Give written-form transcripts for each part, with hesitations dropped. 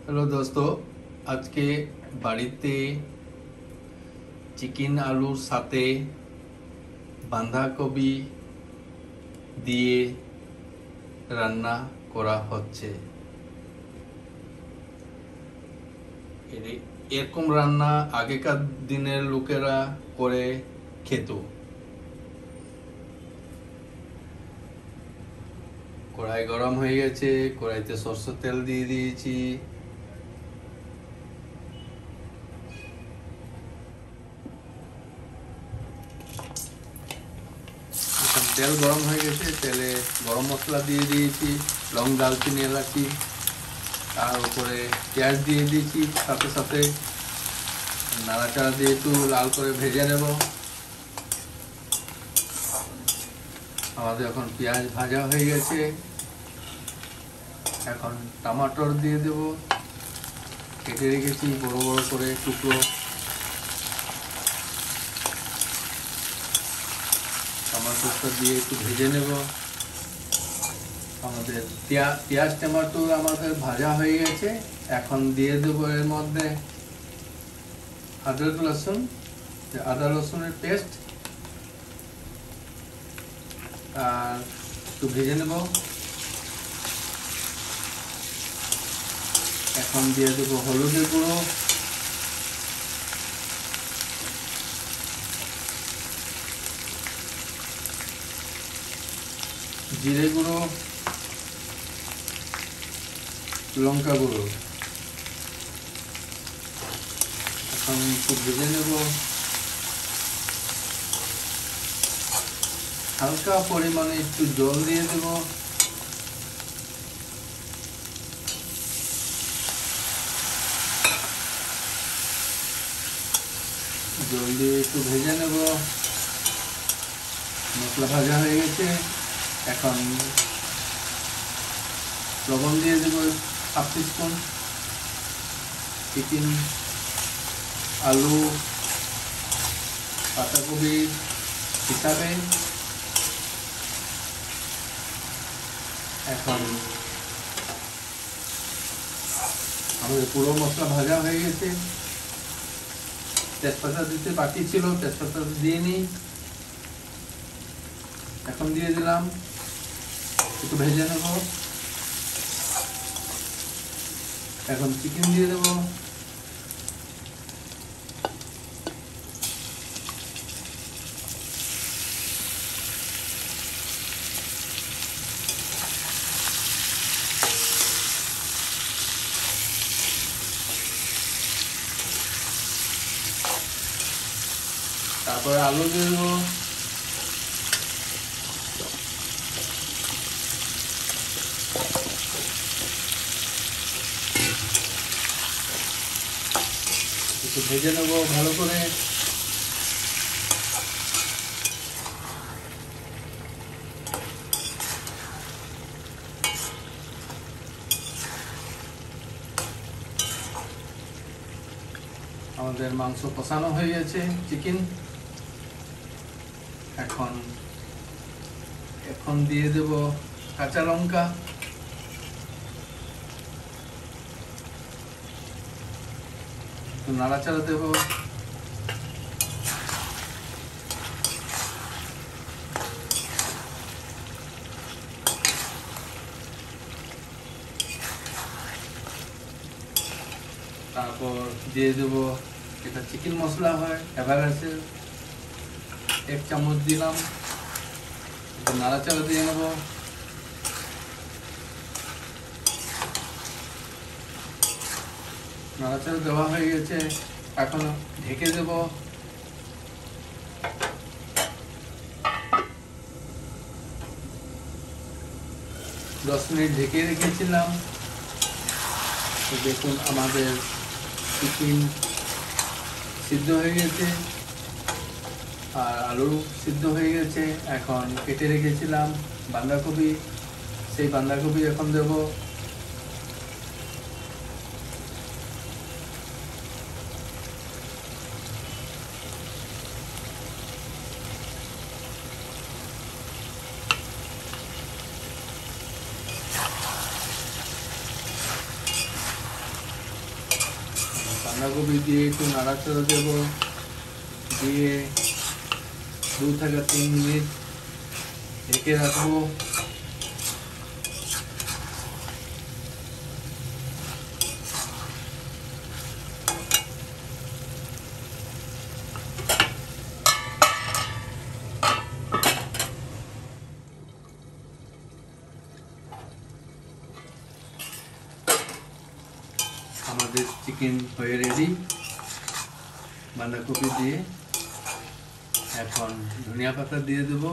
Hello দোস্ত, আজকে বাড়িতে চিকেন আলুর সাথে বাঁধাকপি দিয়ে রান্না করা হচ্ছে। এরকম রান্না আগেকার দিনের লোকেরা করে খেত। কড়াই গরম হয়ে গেছে, কড়াইতে সরষের তেল দিয়ে দিয়েছি। তেল গরম হয়ে গেছে, তেলে গরম মশলা দিয়ে দিয়েছি, লং, দারচিনি, এলাচি। তার উপরে পেঁয়াজ দিয়ে দিয়েছি, সাথে সাথে নাড়াচাড়া দিয়ে একটু লাল করে ভেজে নেব। আমাদের এখন পেঁয়াজ ভাজা হয়ে গেছে। এখন টমেটোর দিয়ে দেব, কেটে রেখেছি বড় বড় করে টুকরো। টমেটোটা দিয়ে একটু ভেজে নেব। আমাদের পেঁয়াজ টমেটো আমাদের ভাজা হয়ে গেছে। এখন দিয়ে দেবো এর মধ্যে আদা রসুনের পেস্ট, আর একটু ভেজে নেব। এখন দিয়ে দেবো হলুদের গুঁড়ো, জিরে গুঁড়ো, লঙ্কা গুঁড়ো। এখন একটু ভেজে নেব। হালকা পরিমাণে একটু জল দিয়ে দেব। জল দিয়ে একটু ভেজে নেব। মশলা ভাজা হয়ে গেছে। এখন লবণ দিয়ে দেব হাফ টিস্পুন। চিকেন, আলু, পাতাকপি হিসাবে। এখন আমাদের পুরো মশলা ভাজা হয়ে গেছে। তেজপাতা দিতে বাকি ছিল, তেজপাতা দিয়ে নিই। এখন দিয়ে দিলাম, একটু ভেজে নেব। এখন চিকেন দিয়ে দেব। তারপরে আলু দিয়ে দেবো। একটু ভেজে নেবো ভালো করে। আমাদের মাংস কষানো হয়ে গেছে, চিকেন। এখন দিয়ে দেব কাঁচা লঙ্কা, একটু নাড়াচাড়া দেব। তারপর দিয়ে দেব, এটা চিকেন মশলা হয় এভারেস্টের, 1 চামচ দিলাম। একটু নাড়াচাড়া দিয়ে নেব। নাড়াচাড়া দেওয়া হয়ে গেছে। এখন ঢেকে দেব। 10 মিনিট ঢেকে রেখেছিলাম। তো দেখুন আমাদের চিকেন সিদ্ধ হয়ে গেছে আর আলু সিদ্ধ হয়ে গেছে। এখন কেটে রেখেছিলাম বাঁধাকপি, সেই বাঁধাকপি এখন দেব। বাঁধাকপি দিয়ে একটু নাড়াচাড়া দেব, দিয়ে 2 থেকে 3 মিনিট ঢেকে রাখবো। আমাদের চিকেন হয়ে রেডি বাঁধাকপি দিয়ে। এখন ধনিয়া পাতা দিয়ে দেব।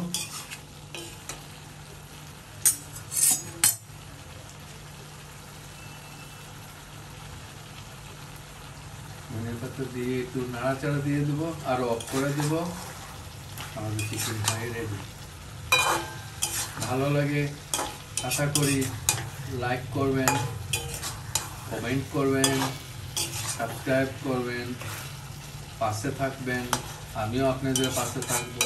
ধনিয়া পাতা দিয়ে একটু নাড়াচাড়া দিয়ে দেব আর অফ করে দেব। আমাদের চিকেন হয়ে রেডি। ভালো লাগে আশা করি লাইক করবেন, কমেন্ট করবেন, সাবস্ক্রাইব করবেন, পাশে থাকবেন। আমিও আপনাদের পাশে থাকবো।